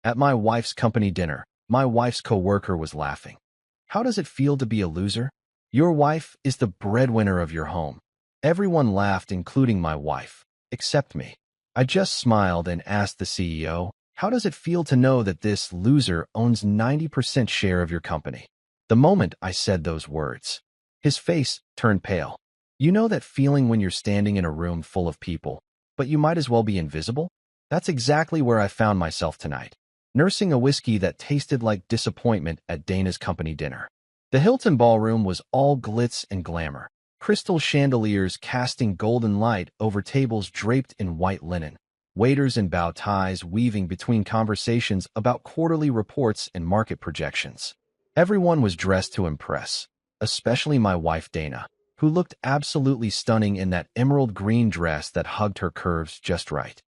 At my wife's company dinner, my wife's coworker was laughing. How does it feel to be a loser? Your wife is the breadwinner of your home. Everyone laughed, including my wife, except me. I just smiled and asked the CEO, how does it feel to know that this loser owns 90% share of your company? The moment I said those words, his face turned pale. You know that feeling when you're standing in a room full of people, but you might as well be invisible? That's exactly where I found myself tonight, nursing a whiskey that tasted like disappointment at Dana's company dinner. The Hilton ballroom was all glitz and glamour, crystal chandeliers casting golden light over tables draped in white linen, waiters in bow ties weaving between conversations about quarterly reports and market projections. Everyone was dressed to impress, especially my wife Dana, who looked absolutely stunning in that emerald green dress that hugged her curves just right.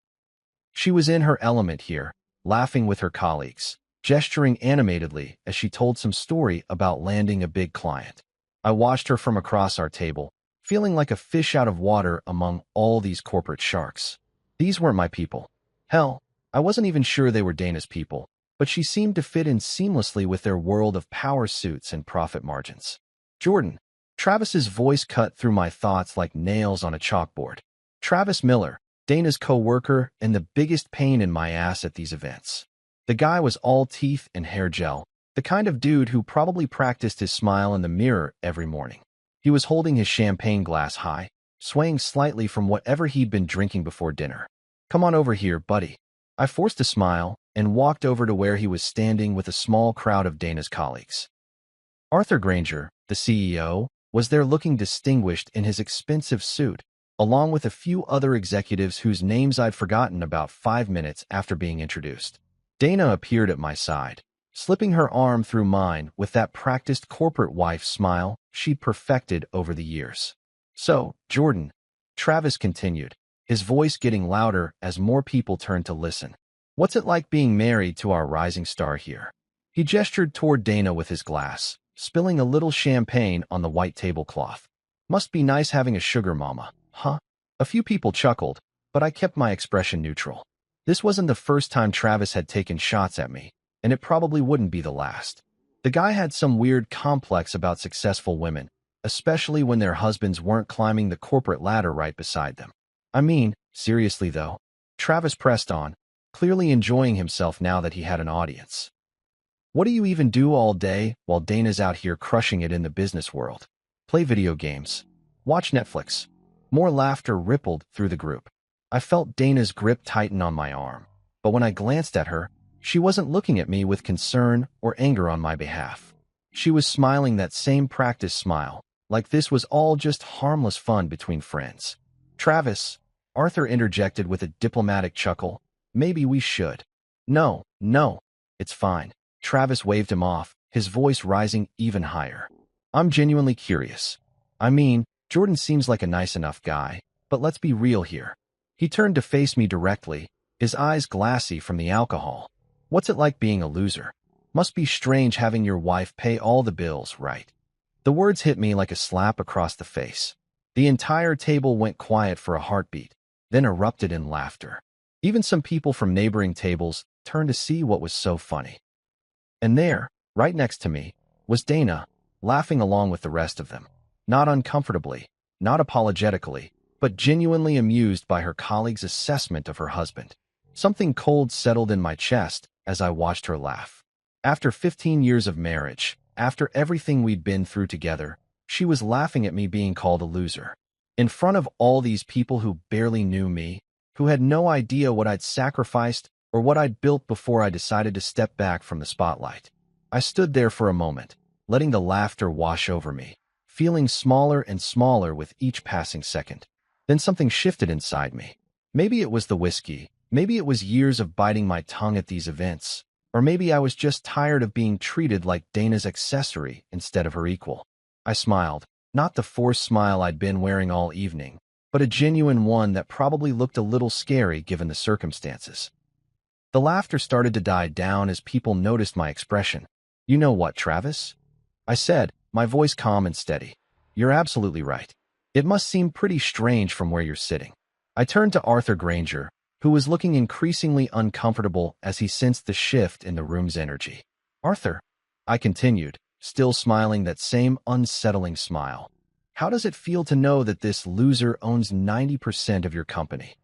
She was in her element here, laughing with her colleagues, gesturing animatedly as she told some story about landing a big client. I watched her from across our table, feeling like a fish out of water among all these corporate sharks. These weren't my people. Hell, I wasn't even sure they were Dana's people, but she seemed to fit in seamlessly with their world of power suits and profit margins. Jordan. Travis's voice cut through my thoughts like nails on a chalkboard. Travis Miller, Dana's co-worker and the biggest pain in my ass at these events. The guy was all teeth and hair gel, the kind of dude who probably practiced his smile in the mirror every morning. He was holding his champagne glass high, swaying slightly from whatever he'd been drinking before dinner. Come on over here, buddy. I forced a smile and walked over to where he was standing with a small crowd of Dana's colleagues. Arthur Granger, the CEO, was there looking distinguished in his expensive suit, along with a few other executives whose names I'd forgotten about 5 minutes after being introduced. Dana appeared at my side, slipping her arm through mine with that practiced corporate wife smile she'd perfected over the years. So, Jordan, Travis continued, his voice getting louder as more people turned to listen. What's it like being married to our rising star here? He gestured toward Dana with his glass, spilling a little champagne on the white tablecloth. Must be nice having a sugar mama, huh? A few people chuckled, but I kept my expression neutral. This wasn't the first time Travis had taken shots at me, and it probably wouldn't be the last. The guy had some weird complex about successful women, especially when their husbands weren't climbing the corporate ladder right beside them. I mean, seriously though, Travis pressed on, clearly enjoying himself now that he had an audience. What do you even do all day while Dana's out here crushing it in the business world? Play video games. Watch Netflix. More laughter rippled through the group. I felt Dana's grip tighten on my arm, but when I glanced at her, she wasn't looking at me with concern or anger on my behalf. She was smiling that same practice smile, like this was all just harmless fun between friends. Travis, Arthur interjected with a diplomatic chuckle, maybe we should. No, it's fine. Travis waved him off, his voice rising even higher. I'm genuinely curious. I mean, Jordan seems like a nice enough guy, but let's be real here. He turned to face me directly, his eyes glassy from the alcohol. What's it like being a loser? Must be strange having your wife pay all the bills, right? The words hit me like a slap across the face. The entire table went quiet for a heartbeat, then erupted in laughter. Even some people from neighboring tables turned to see what was so funny. And there, right next to me, was Dana, laughing along with the rest of them. Not uncomfortably, not apologetically, but genuinely amused by her colleague's assessment of her husband. Something cold settled in my chest as I watched her laugh. After 15 years of marriage, after everything we'd been through together, she was laughing at me being called a loser. In front of all these people who barely knew me, who had no idea what I'd sacrificed or what I'd built before I decided to step back from the spotlight. I stood there for a moment, letting the laughter wash over me, feeling smaller and smaller with each passing second. Then something shifted inside me. Maybe it was the whiskey, maybe it was years of biting my tongue at these events, or maybe I was just tired of being treated like Dana's accessory instead of her equal. I smiled, not the forced smile I'd been wearing all evening, but a genuine one that probably looked a little scary given the circumstances. The laughter started to die down as people noticed my expression. You know what, Travis? I said, my voice calm and steady. You're absolutely right. It must seem pretty strange from where you're sitting. I turned to Arthur Granger, who was looking increasingly uncomfortable as he sensed the shift in the room's energy. "Arthur," I continued, still smiling that same unsettling smile. "How does it feel to know that this loser owns 90% of your company?"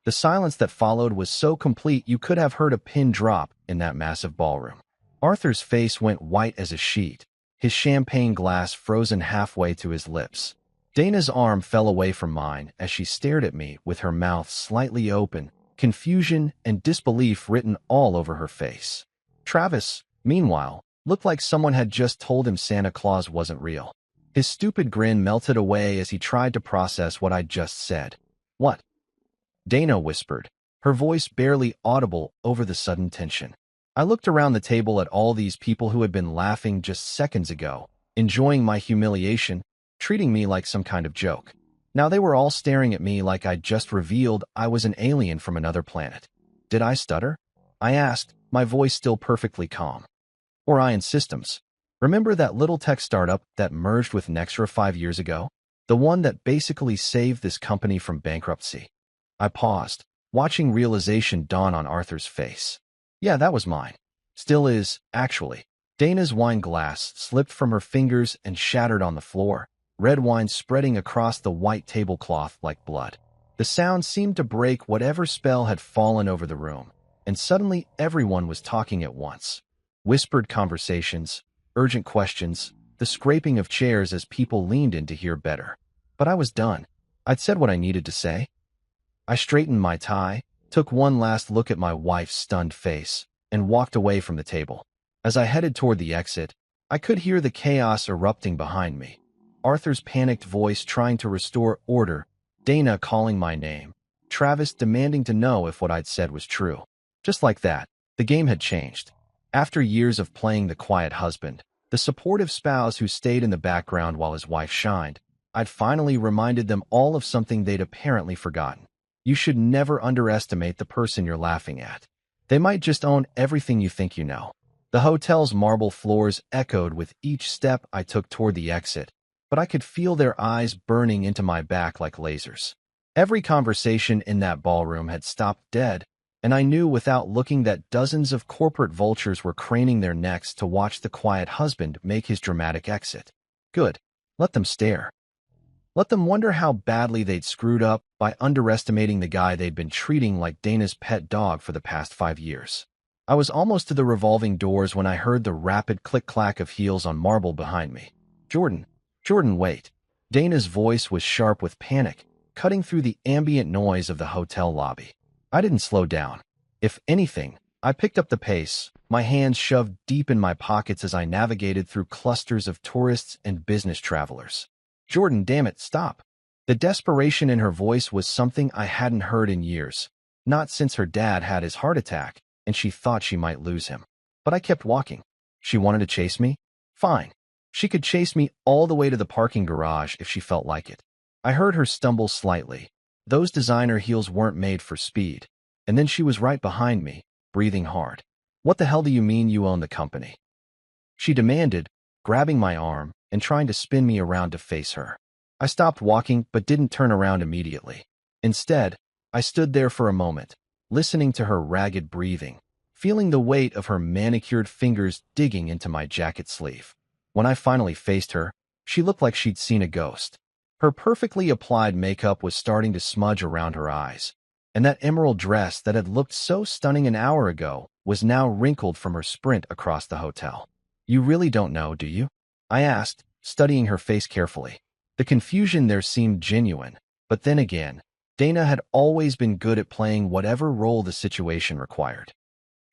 The silence that followed was so complete you could have heard a pin drop in that massive ballroom. Arthur's face went white as a sheet, his champagne glass frozen halfway to his lips. Dana's arm fell away from mine as she stared at me with her mouth slightly open, confusion and disbelief written all over her face. Travis, meanwhile, looked like someone had just told him Santa Claus wasn't real. His stupid grin melted away as he tried to process what I'd just said. "What?" Dana whispered, her voice barely audible over the sudden tension. I looked around the table at all these people who had been laughing just seconds ago, enjoying my humiliation, treating me like some kind of joke. Now they were all staring at me like I'd just revealed I was an alien from another planet. Did I stutter? I asked, my voice still perfectly calm. Orion Systems. Remember that little tech startup that merged with Nextra 5 years ago? The one that basically saved this company from bankruptcy. I paused, watching realization dawn on Arthur's face. Yeah, that was mine. Still is, actually. Dana's wine glass slipped from her fingers and shattered on the floor, red wine spreading across the white tablecloth like blood. The sound seemed to break whatever spell had fallen over the room, and suddenly everyone was talking at once. Whispered conversations, urgent questions, the scraping of chairs as people leaned in to hear better. But I was done. I'd said what I needed to say. I straightened my tie, took one last look at my wife's stunned face, and walked away from the table. As I headed toward the exit, I could hear the chaos erupting behind me. Arthur's panicked voice trying to restore order, Dana calling my name, Travis demanding to know if what I'd said was true. Just like that, the game had changed. After years of playing the quiet husband, the supportive spouse who stayed in the background while his wife shined, I'd finally reminded them all of something they'd apparently forgotten. You should never underestimate the person you're laughing at. They might just own everything you think you know. The hotel's marble floors echoed with each step I took toward the exit, but I could feel their eyes burning into my back like lasers. Every conversation in that ballroom had stopped dead, and I knew without looking that dozens of corporate vultures were craning their necks to watch the quiet husband make his dramatic exit. Good. Let them stare. Let them wonder how badly they'd screwed up by underestimating the guy they'd been treating like Dana's pet dog for the past 5 years. I was almost to the revolving doors when I heard the rapid click-clack of heels on marble behind me. Jordan, wait." Dana's voice was sharp with panic, cutting through the ambient noise of the hotel lobby. I didn't slow down. If anything, I picked up the pace, my hands shoved deep in my pockets as I navigated through clusters of tourists and business travelers. "Jordan, damn it, stop." The desperation in her voice was something I hadn't heard in years, not since her dad had his heart attack and she thought she might lose him. But I kept walking. She wanted to chase me? Fine. She could chase me all the way to the parking garage if she felt like it. I heard her stumble slightly. Those designer heels weren't made for speed. And then she was right behind me, breathing hard. "What the hell do you mean you own the company?" she demanded, grabbing my arm and trying to spin me around to face her. I stopped walking but didn't turn around immediately. Instead, I stood there for a moment, listening to her ragged breathing, feeling the weight of her manicured fingers digging into my jacket sleeve. When I finally faced her, she looked like she'd seen a ghost. Her perfectly applied makeup was starting to smudge around her eyes, and that emerald dress that had looked so stunning an hour ago was now wrinkled from her sprint across the hotel. "You really don't know, do you?" I asked, studying her face carefully. The confusion there seemed genuine, but then again, Dana had always been good at playing whatever role the situation required.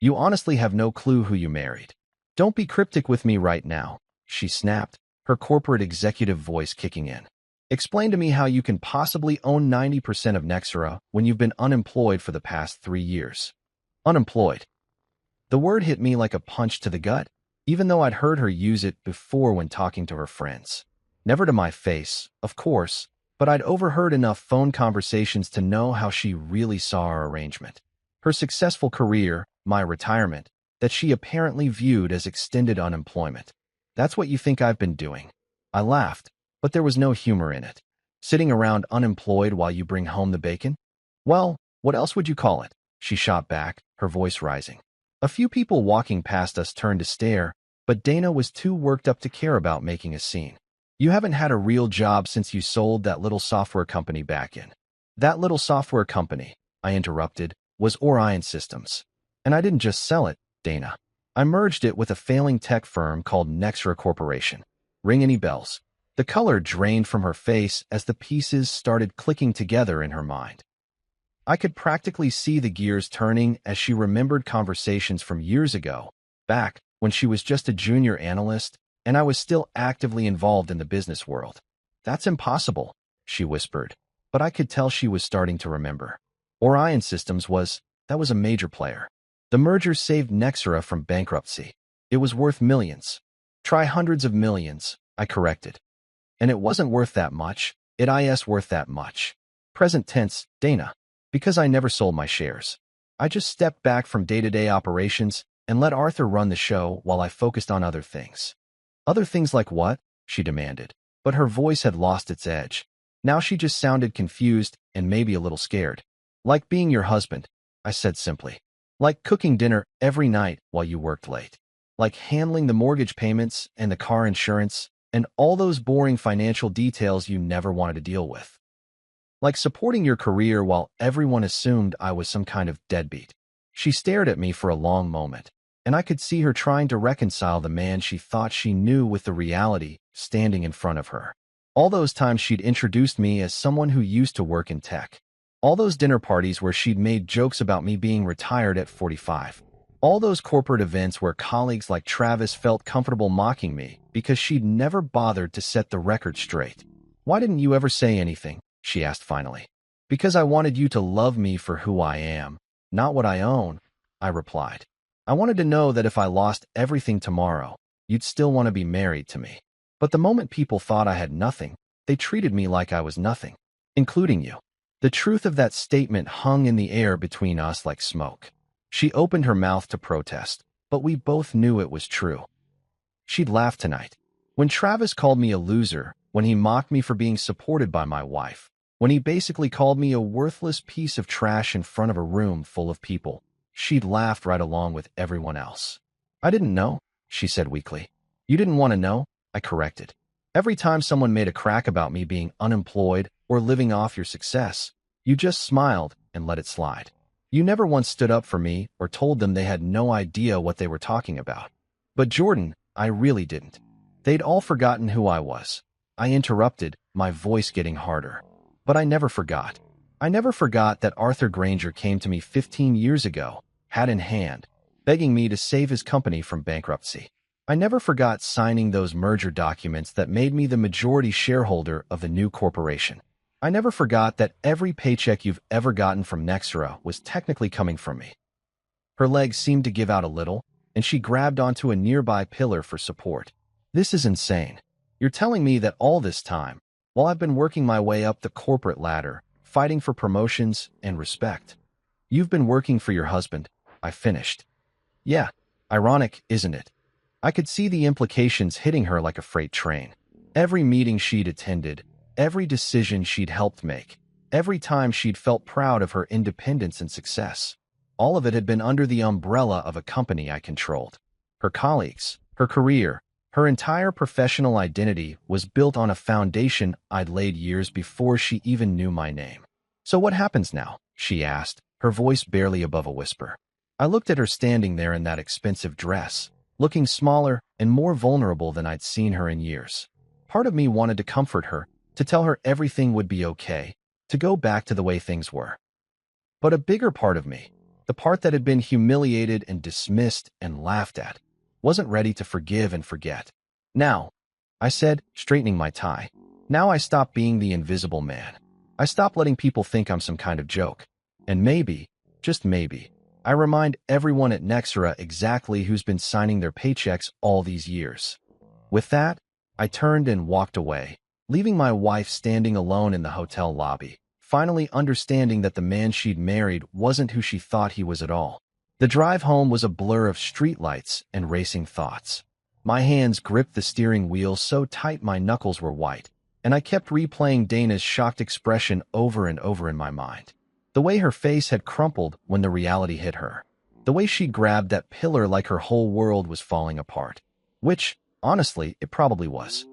"You honestly have no clue who you married. Don't be cryptic with me right now," she snapped, her corporate executive voice kicking in. "Explain to me how you can possibly own 90% of Nexera when you've been unemployed for the past 3 years. Unemployed." The word hit me like a punch to the gut, even though I'd heard her use it before when talking to her friends. Never to my face, of course, but I'd overheard enough phone conversations to know how she really saw our arrangement. Her successful career, my retirement, that she apparently viewed as extended unemployment. "That's what you think I've been doing." I laughed, but there was no humor in it. "Sitting around unemployed while you bring home the bacon? Well, what else would you call it?" she shot back, her voice rising. A few people walking past us turned to stare, but Dana was too worked up to care about making a scene. You haven't had a real job since you sold that little software company back in. That little software company, I interrupted, was Orion Systems. And I didn't just sell it, Dana. I merged it with a failing tech firm called Nexra Corporation. Ring any bells? The color drained from her face as the pieces started clicking together in her mind. I could practically see the gears turning as she remembered conversations from years ago, back when she was just a junior analyst and I was still actively involved in the business world. That's impossible, she whispered, but I could tell she was starting to remember. Orion Systems that was a major player. The merger saved Nexra from bankruptcy. It was worth millions. Try hundreds of millions, I corrected. And it wasn't worth that much. It is worth that much. Present tense, Dana. Because I never sold my shares. I just stepped back from day-to-day operations and let Arthur run the show while I focused on other things. Other things like what? She demanded. But her voice had lost its edge. Now she just sounded confused and maybe a little scared. Like being your husband, I said simply. Like cooking dinner every night while you worked late. Like handling the mortgage payments and the car insurance and all those boring financial details you never wanted to deal with. Like supporting your career while everyone assumed I was some kind of deadbeat. She stared at me for a long moment, and I could see her trying to reconcile the man she thought she knew with the reality standing in front of her. All those times she'd introduced me as someone who used to work in tech. All those dinner parties where she'd made jokes about me being retired at 45. All those corporate events where colleagues like Travis felt comfortable mocking me because she'd never bothered to set the record straight. Why didn't you ever say anything? She asked finally. Because I wanted you to love me for who I am, not what I own, I replied. I wanted to know that if I lost everything tomorrow, you'd still want to be married to me. But the moment people thought I had nothing, they treated me like I was nothing, including you. The truth of that statement hung in the air between us like smoke. She opened her mouth to protest, but we both knew it was true. She'd laugh tonight. When Travis called me a loser, when he mocked me for being supported by my wife, when he basically called me a worthless piece of trash in front of a room full of people, she'd laughed right along with everyone else. I didn't know, she said weakly. You didn't want to know, I corrected. Every time someone made a crack about me being unemployed or living off your success, you just smiled and let it slide. You never once stood up for me or told them they had no idea what they were talking about. But Jordan, I really didn't. They'd all forgotten who I was. I interrupted, my voice getting harder. But I never forgot. I never forgot that Arthur Granger came to me 15 years ago, hat in hand, begging me to save his company from bankruptcy. I never forgot signing those merger documents that made me the majority shareholder of the new corporation. I never forgot that every paycheck you've ever gotten from Nexra was technically coming from me. Her legs seemed to give out a little, and she grabbed onto a nearby pillar for support. This is insane. You're telling me that all this time, while I've been working my way up the corporate ladder, fighting for promotions and respect, you've been working for your husband, I finished. Yeah, ironic, isn't it? I could see the implications hitting her like a freight train. Every meeting she'd attended, every decision she'd helped make, every time she'd felt proud of her independence and success, all of it had been under the umbrella of a company I controlled. Her colleagues, her career, her entire professional identity was built on a foundation I'd laid years before she even knew my name. So what happens now? She asked, her voice barely above a whisper. I looked at her standing there in that expensive dress, looking smaller and more vulnerable than I'd seen her in years. Part of me wanted to comfort her, to tell her everything would be okay, to go back to the way things were. But a bigger part of me, the part that had been humiliated and dismissed and laughed at, wasn't ready to forgive and forget. Now, I said, straightening my tie, now I stopped being the invisible man. I stopped letting people think I'm some kind of joke. And maybe, just maybe, I remind everyone at Nexra exactly who's been signing their paychecks all these years. With that, I turned and walked away, leaving my wife standing alone in the hotel lobby, finally understanding that the man she'd married wasn't who she thought he was at all. The drive home was a blur of streetlights and racing thoughts. My hands gripped the steering wheel so tight my knuckles were white, and I kept replaying Dana's shocked expression over and over in my mind. The way her face had crumpled when the reality hit her. The way she grabbed that pillar like her whole world was falling apart. Which, honestly, it probably was.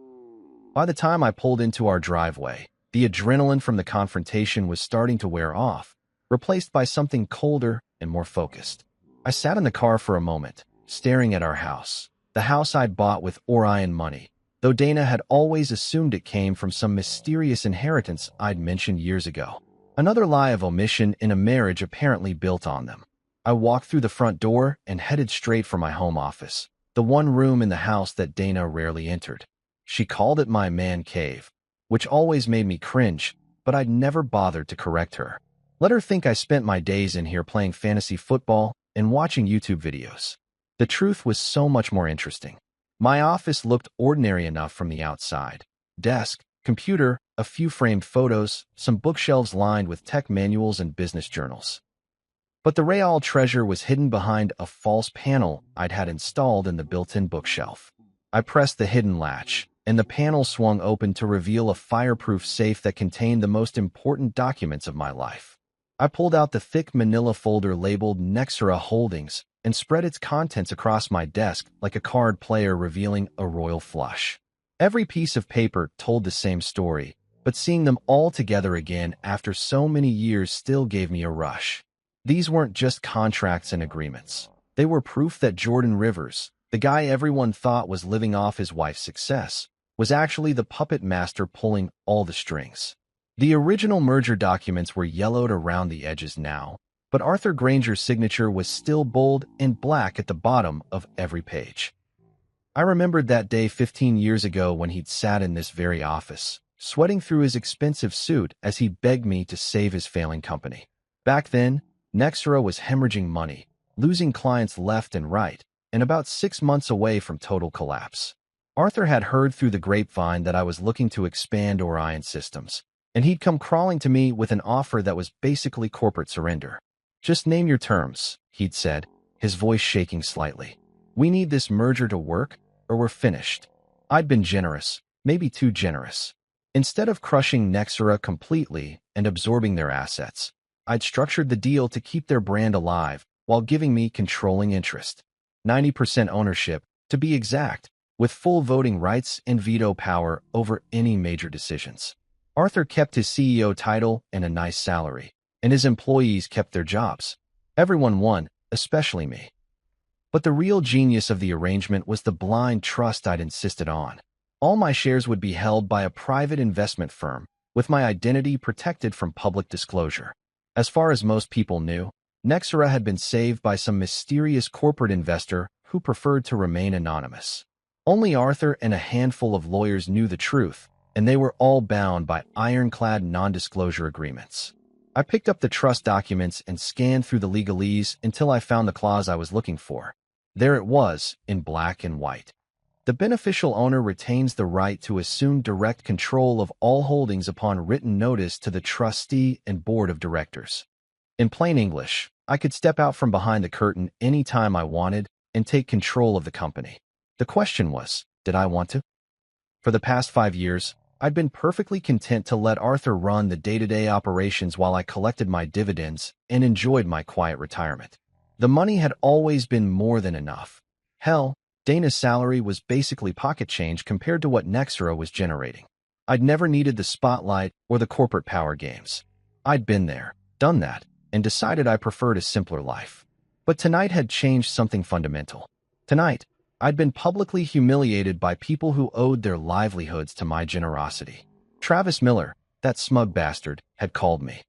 By the time I pulled into our driveway, the adrenaline from the confrontation was starting to wear off, replaced by something colder and more focused. I sat in the car for a moment, staring at our house, the house I'd bought with Orion money, though Dana had always assumed it came from some mysterious inheritance I'd mentioned years ago. Another lie of omission in a marriage apparently built on them. I walked through the front door and headed straight for my home office, the one room in the house that Dana rarely entered. She called it my man cave, which always made me cringe, but I'd never bothered to correct her. Let her think I spent my days in here playing fantasy football and watching YouTube videos. The truth was so much more interesting. My office looked ordinary enough from the outside. Desk, computer, a few framed photos, some bookshelves lined with tech manuals and business journals. But the real treasure was hidden behind a false panel I'd had installed in the built-in bookshelf. I pressed the hidden latch, and the panel swung open to reveal a fireproof safe that contained the most important documents of my life. I pulled out the thick manila folder labeled Nexera Holdings and spread its contents across my desk like a card player revealing a royal flush. Every piece of paper told the same story, but seeing them all together again after so many years still gave me a rush. These weren't just contracts and agreements. They were proof that Jordan Rivers, the guy everyone thought was living off his wife's success, was actually the puppet master pulling all the strings. The original merger documents were yellowed around the edges now, but Arthur Granger's signature was still bold and black at the bottom of every page. I remembered that day 15 years ago when he'd sat in this very office, sweating through his expensive suit as he begged me to save his failing company. Back then, Nexera was hemorrhaging money, losing clients left and right, and about 6 months away from total collapse. Arthur had heard through the grapevine that I was looking to expand Orion Systems, and he'd come crawling to me with an offer that was basically corporate surrender. "Just name your terms," he'd said, his voice shaking slightly. "We need this merger to work, or we're finished." I'd been generous, maybe too generous. Instead of crushing Nexera completely and absorbing their assets, I'd structured the deal to keep their brand alive while giving me controlling interest. 90% ownership, to be exact, with full voting rights and veto power over any major decisions. Arthur kept his CEO title and a nice salary, and his employees kept their jobs. Everyone won, especially me. But the real genius of the arrangement was the blind trust I'd insisted on. All my shares would be held by a private investment firm, with my identity protected from public disclosure. As far as most people knew, Nexera had been saved by some mysterious corporate investor who preferred to remain anonymous. Only Arthur and a handful of lawyers knew the truth, and they were all bound by ironclad non-disclosure agreements. I picked up the trust documents and scanned through the legalese until I found the clause I was looking for. There it was, in black and white. The beneficial owner retains the right to assume direct control of all holdings upon written notice to the trustee and board of directors. In plain English, I could step out from behind the curtain any time I wanted and take control of the company. The question was, did I want to? For the past 5 years, I'd been perfectly content to let Arthur run the day-to-day operations while I collected my dividends and enjoyed my quiet retirement. The money had always been more than enough. Hell, Dana's salary was basically pocket change compared to what Nexera was generating. I'd never needed the spotlight or the corporate power games. I'd been there, done that, and decided I preferred a simpler life. But tonight had changed something fundamental. Tonight, I'd been publicly humiliated by people who owed their livelihoods to my generosity. Travis Miller, that smug bastard, had called me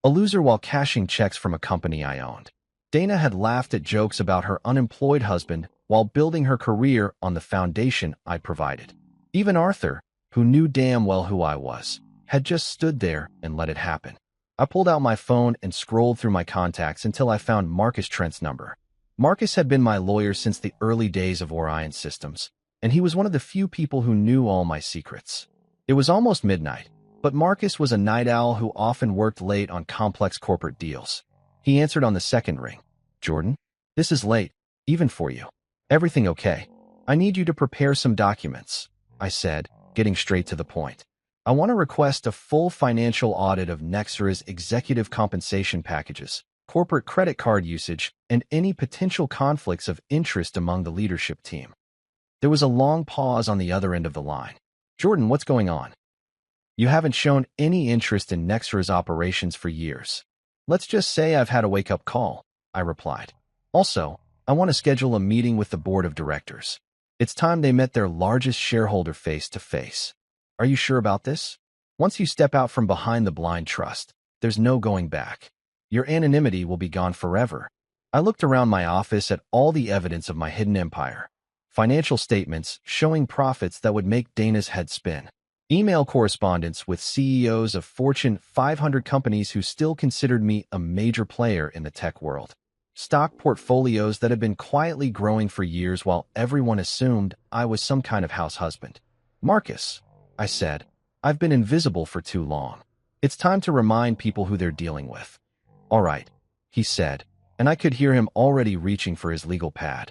a loser while cashing checks from a company I owned. Dana had laughed at jokes about her unemployed husband while building her career on the foundation I provided. Even Arthur, who knew damn well who I was, had just stood there and let it happen. I pulled out my phone and scrolled through my contacts until I found Marcus Trent's number. Marcus had been my lawyer since the early days of Orion Systems, and he was one of the few people who knew all my secrets. It was almost midnight, but Marcus was a night owl who often worked late on complex corporate deals. He answered on the second ring. "Jordan, this is late, even for you. Everything okay? I need you to prepare some documents," I said, getting straight to the point. I want to request a full financial audit of Nexra's executive compensation packages, corporate credit card usage, and any potential conflicts of interest among the leadership team. There was a long pause on the other end of the line. Jordan, what's going on? You haven't shown any interest in Nexra's operations for years. Let's just say I've had a wake-up call, I replied. Also, I want to schedule a meeting with the board of directors. It's time they met their largest shareholder face-to-face. Are you sure about this? Once you step out from behind the blind trust, there's no going back. Your anonymity will be gone forever. I looked around my office at all the evidence of my hidden empire. Financial statements showing profits that would make Dana's head spin. Email correspondence with CEOs of Fortune 500 companies who still considered me a major player in the tech world. Stock portfolios that had been quietly growing for years while everyone assumed I was some kind of house husband. Marcus, I said, I've been invisible for too long. It's time to remind people who they're dealing with. All right, he said, and I could hear him already reaching for his legal pad.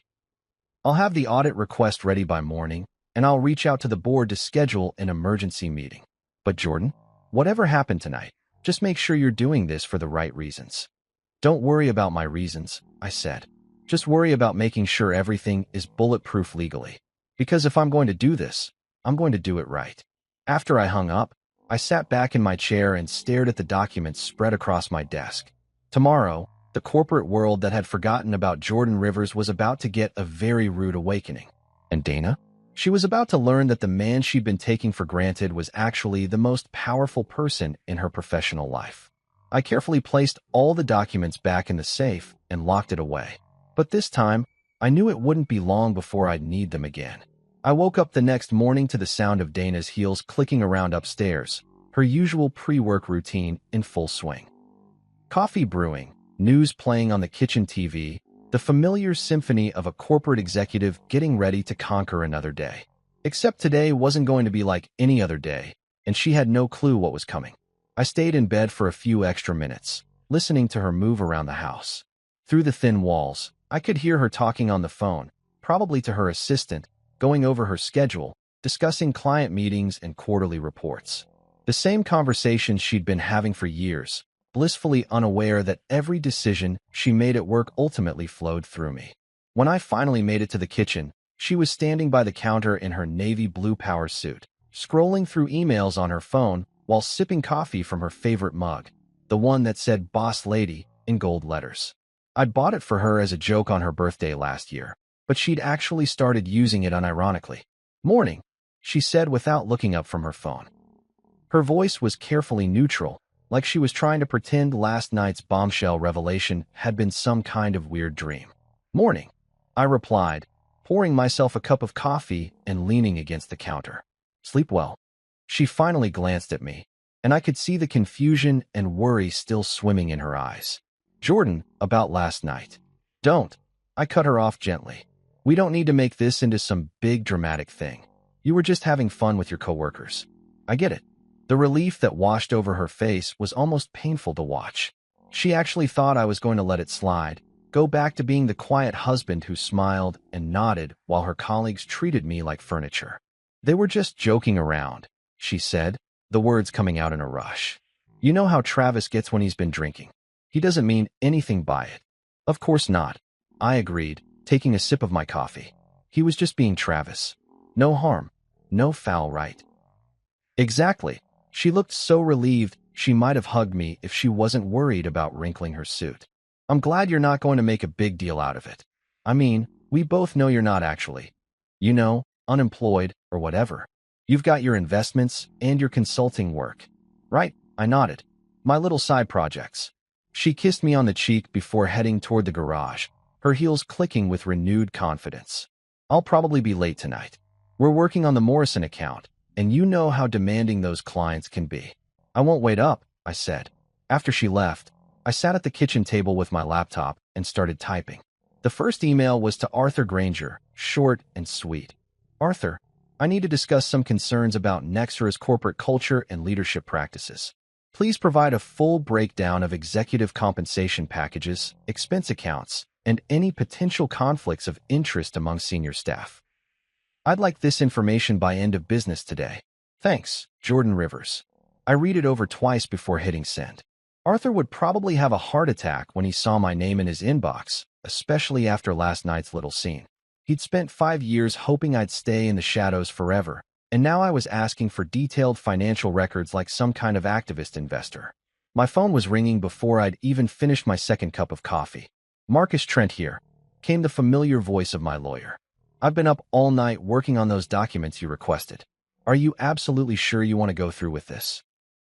I'll have the audit request ready by morning, and I'll reach out to the board to schedule an emergency meeting. But Jordan, whatever happened tonight, just make sure you're doing this for the right reasons. Don't worry about my reasons, I said. Just worry about making sure everything is bulletproof legally. Because if I'm going to do this, I'm going to do it right. After I hung up, I sat back in my chair and stared at the documents spread across my desk. Tomorrow, the corporate world that had forgotten about Jordan Rivers was about to get a very rude awakening. And Dana? She was about to learn that the man she'd been taking for granted was actually the most powerful person in her professional life. I carefully placed all the documents back in the safe and locked it away. But this time, I knew it wouldn't be long before I'd need them again. I woke up the next morning to the sound of Dana's heels clicking around upstairs, her usual pre-work routine in full swing. Coffee brewing, news playing on the kitchen TV, the familiar symphony of a corporate executive getting ready to conquer another day. Except today wasn't going to be like any other day, and she had no clue what was coming. I stayed in bed for a few extra minutes, listening to her move around the house. Through the thin walls, I could hear her talking on the phone, probably to her assistant, going over her schedule, discussing client meetings and quarterly reports. The same conversations she'd been having for years, blissfully unaware that every decision she made at work ultimately flowed through me. When I finally made it to the kitchen, she was standing by the counter in her navy blue power suit, scrolling through emails on her phone while sipping coffee from her favorite mug, the one that said Boss Lady in gold letters. I'd bought it for her as a joke on her birthday last year, but she'd actually started using it unironically. Morning, she said without looking up from her phone. Her voice was carefully neutral, like she was trying to pretend last night's bombshell revelation had been some kind of weird dream. Morning, I replied, pouring myself a cup of coffee and leaning against the counter. Sleep well. She finally glanced at me, and I could see the confusion and worry still swimming in her eyes. Jordan, about last night. Don't. I cut her off gently. We don't need to make this into some big dramatic thing. You were just having fun with your coworkers. I get it. The relief that washed over her face was almost painful to watch. She actually thought I was going to let it slide, go back to being the quiet husband who smiled and nodded while her colleagues treated me like furniture. They were just joking around, she said, the words coming out in a rush. You know how Travis gets when he's been drinking. He doesn't mean anything by it. Of course not, I agreed, taking a sip of my coffee. He was just being Travis. No harm, no foul, right? Exactly. She looked so relieved she might have hugged me if she wasn't worried about wrinkling her suit. I'm glad you're not going to make a big deal out of it. I mean, we both know you're not actually. You know, unemployed or whatever. You've got your investments and your consulting work. Right? I nodded. My little side projects. She kissed me on the cheek before heading toward the garage, her heels clicking with renewed confidence. I'll probably be late tonight. We're working on the Morrison account, and you know how demanding those clients can be. I won't wait up, I said. After she left, I sat at the kitchen table with my laptop and started typing. The first email was to Arthur Granger, short and sweet. Arthur, I need to discuss some concerns about Nexra's corporate culture and leadership practices. Please provide a full breakdown of executive compensation packages, expense accounts, and any potential conflicts of interest among senior staff. I'd like this information by end of business today. Thanks, Jordan Rivers. I read it over twice before hitting send. Arthur would probably have a heart attack when he saw my name in his inbox, especially after last night's little scene. He'd spent 5 years hoping I'd stay in the shadows forever, and now I was asking for detailed financial records like some kind of activist investor. My phone was ringing before I'd even finished my second cup of coffee. Marcus Trent here, came the familiar voice of my lawyer. I've been up all night working on those documents you requested. Are you absolutely sure you want to go through with this?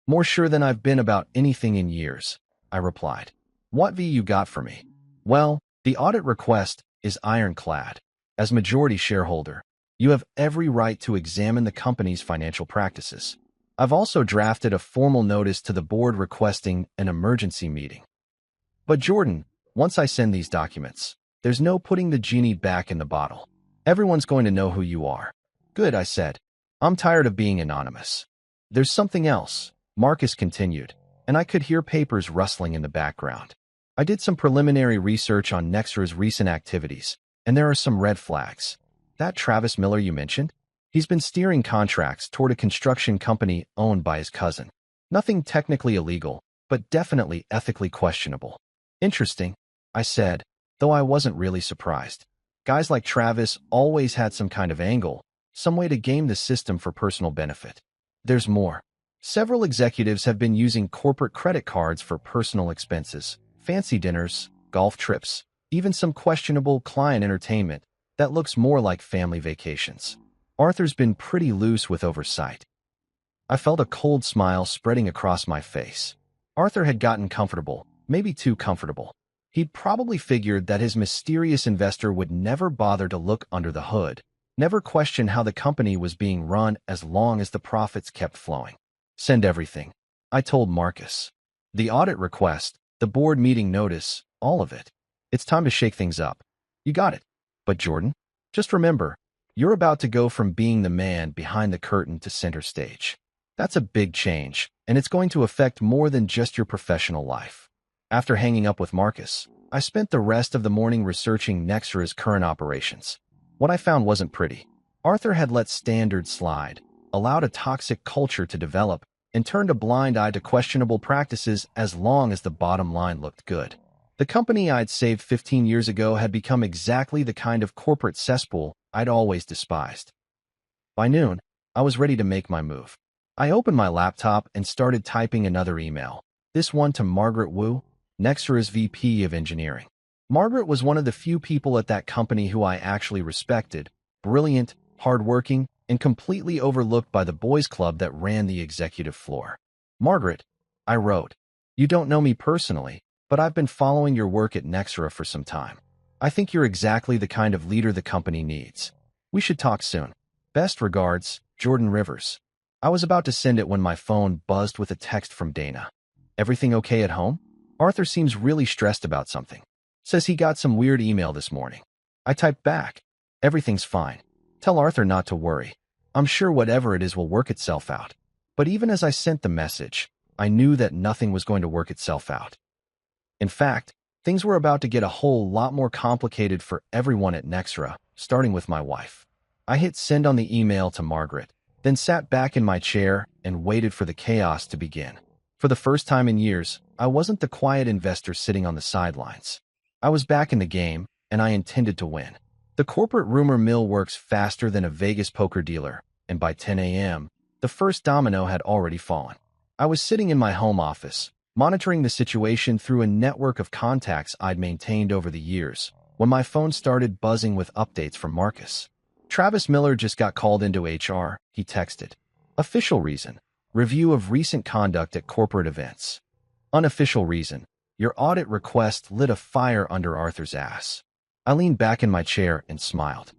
More sure than I've been about anything in years, I replied. What V you got for me? Well, the audit request is ironclad. As majority shareholder, you have every right to examine the company's financial practices. I've also drafted a formal notice to the board requesting an emergency meeting. But Jordan, once I send these documents, there's no putting the genie back in the bottle. Everyone's going to know who you are. Good, I said. I'm tired of being anonymous. There's something else, Marcus continued, and I could hear papers rustling in the background. I did some preliminary research on Nexra's recent activities, and there are some red flags. That Travis Miller you mentioned? He's been steering contracts toward a construction company owned by his cousin. Nothing technically illegal, but definitely ethically questionable. Interesting, I said, though I wasn't really surprised. Guys like Travis always had some kind of angle, some way to game the system for personal benefit. There's more. Several executives have been using corporate credit cards for personal expenses, fancy dinners, golf trips, even some questionable client entertainment that looks more like family vacations. Arthur's been pretty loose with oversight. I felt a cold smile spreading across my face. Arthur had gotten comfortable, maybe too comfortable. He'd probably figured that his mysterious investor would never bother to look under the hood, never question how the company was being run as long as the profits kept flowing. Send everything, I told Marcus. The audit request, the board meeting notice, all of it. It's time to shake things up. You got it. But Jordan, just remember, you're about to go from being the man behind the curtain to center stage. That's a big change, and it's going to affect more than just your professional life. After hanging up with Marcus, I spent the rest of the morning researching Nexra's current operations. What I found wasn't pretty. Arthur had let standards slide, allowed a toxic culture to develop, and turned a blind eye to questionable practices as long as the bottom line looked good. The company I'd saved 15 years ago had become exactly the kind of corporate cesspool I'd always despised. By noon, I was ready to make my move. I opened my laptop and started typing another email, this one to Margaret Wu, Nexra's VP of Engineering. Margaret was one of the few people at that company who I actually respected, brilliant, hardworking, and completely overlooked by the boys' club that ran the executive floor. Margaret, I wrote, you don't know me personally, but I've been following your work at Nexra for some time. I think you're exactly the kind of leader the company needs. We should talk soon. Best regards, Jordan Rivers. I was about to send it when my phone buzzed with a text from Dana. Everything okay at home? Arthur seems really stressed about something. Says he got some weird email this morning. I typed back. Everything's fine. Tell Arthur not to worry. I'm sure whatever it is will work itself out. But even as I sent the message, I knew that nothing was going to work itself out. In fact, things were about to get a whole lot more complicated for everyone at Nexra, starting with my wife. I hit send on the email to Margaret, then sat back in my chair and waited for the chaos to begin. For the first time in years, I wasn't the quiet investor sitting on the sidelines. I was back in the game, and I intended to win. The corporate rumor mill works faster than a Vegas poker dealer, and by 10 a.m., the first domino had already fallen. I was sitting in my home office, monitoring the situation through a network of contacts I'd maintained over the years, when my phone started buzzing with updates from Marcus. Travis Miller just got called into HR, he texted. Official reason: review of recent conduct at corporate events. Unofficial reason: your audit request lit a fire under Arthur's ass. I leaned back in my chair and smiled.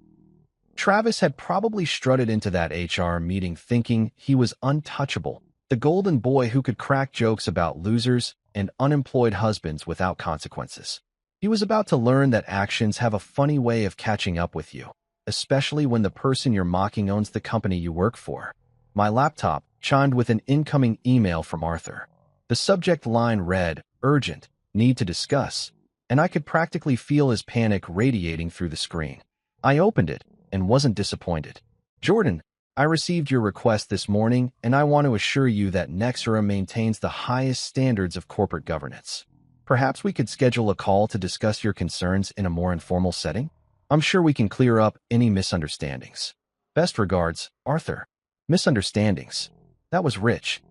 Travis had probably strutted into that HR meeting thinking he was untouchable, the golden boy who could crack jokes about losers and unemployed husbands without consequences. He was about to learn that actions have a funny way of catching up with you, especially when the person you're mocking owns the company you work for. My laptop chimed with an incoming email from Arthur. The subject line read, "Urgent, need to discuss," and I could practically feel his panic radiating through the screen. I opened it and wasn't disappointed. "Jordan, I received your request this morning, and I want to assure you that Nexera maintains the highest standards of corporate governance. Perhaps we could schedule a call to discuss your concerns in a more informal setting? I'm sure we can clear up any misunderstandings. Best regards, Arthur. Misunderstandings. That was rich.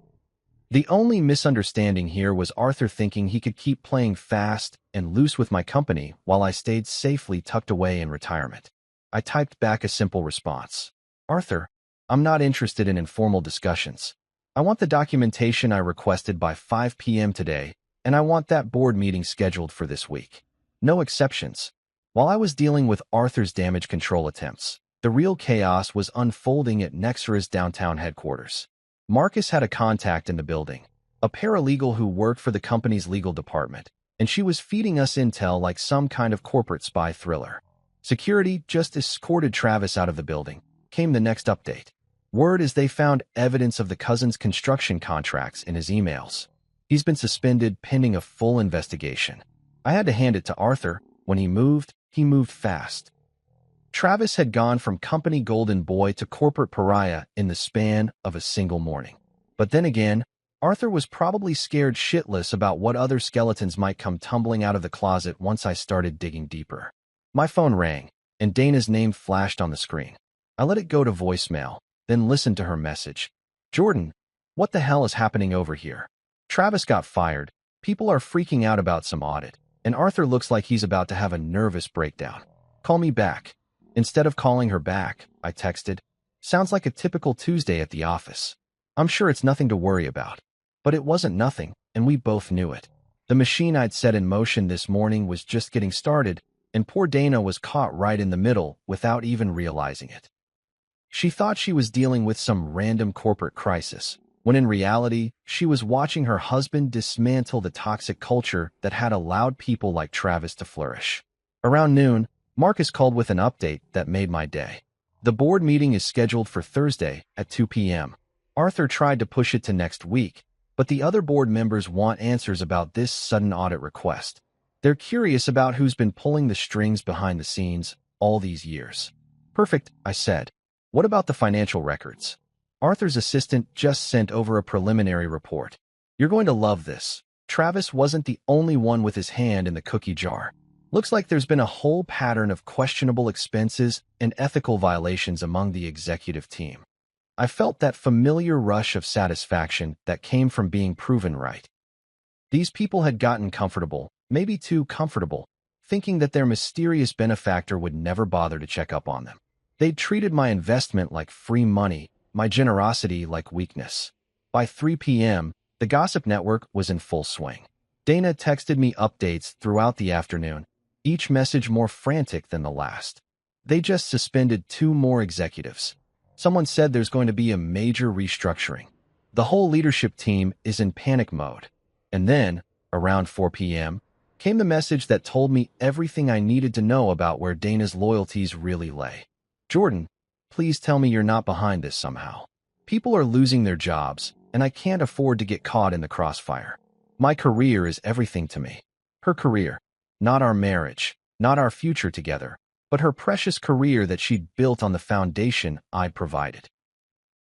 The only misunderstanding here was Arthur thinking he could keep playing fast and loose with my company while I stayed safely tucked away in retirement. I typed back a simple response. Arthur, I'm not interested in informal discussions. I want the documentation I requested by 5 p.m. today, and I want that board meeting scheduled for this week. No exceptions. While I was dealing with Arthur's damage control attempts, the real chaos was unfolding at Nexera's downtown headquarters. Marcus had a contact in the building, a paralegal who worked for the company's legal department, and she was feeding us intel like some kind of corporate spy thriller. Security just escorted Travis out of the building. Came the next update. Word is they found evidence of the cousin's construction contracts in his emails. He's been suspended pending a full investigation. I had to hand it to Arthur. When he moved fast. Travis had gone from company golden boy to corporate pariah in the span of a single morning. But then again, Arthur was probably scared shitless about what other skeletons might come tumbling out of the closet once I started digging deeper. My phone rang, and Dana's name flashed on the screen. I let it go to voicemail, then listened to her message. Jordan, what the hell is happening over here? Travis got fired, people are freaking out about some audit, and Arthur looks like he's about to have a nervous breakdown. Call me back. Instead of calling her back, I texted, sounds like a typical Tuesday at the office. I'm sure it's nothing to worry about. But it wasn't nothing, and we both knew it. The machine I'd set in motion this morning was just getting started, and poor Dana was caught right in the middle without even realizing it. She thought she was dealing with some random corporate crisis, when in reality, she was watching her husband dismantle the toxic culture that had allowed people like Travis to flourish. Around noon, Marcus called with an update that made my day. The board meeting is scheduled for Thursday at 2 p.m. Arthur tried to push it to next week, but the other board members want answers about this sudden audit request. They're curious about who's been pulling the strings behind the scenes all these years. Perfect, I said. What about the financial records? Arthur's assistant just sent over a preliminary report. You're going to love this. Travis wasn't the only one with his hand in the cookie jar. Looks like there's been a whole pattern of questionable expenses and ethical violations among the executive team. I felt that familiar rush of satisfaction that came from being proven right. These people had gotten comfortable, maybe too comfortable, thinking that their mysterious benefactor would never bother to check up on them. They'd treated my investment like free money, my generosity like weakness. By 3 p.m., the gossip network was in full swing. Dana texted me updates throughout the afternoon, each message more frantic than the last. They just suspended 2 more executives. Someone said there's going to be a major restructuring. The whole leadership team is in panic mode. And then, around 4 p.m., came the message that told me everything I needed to know about where Dana's loyalties really lay. Jordan, please tell me you're not behind this somehow. People are losing their jobs, and I can't afford to get caught in the crossfire. My career is everything to me. Her career. Not our marriage, not our future together, but her precious career that she'd built on the foundation I'd provided.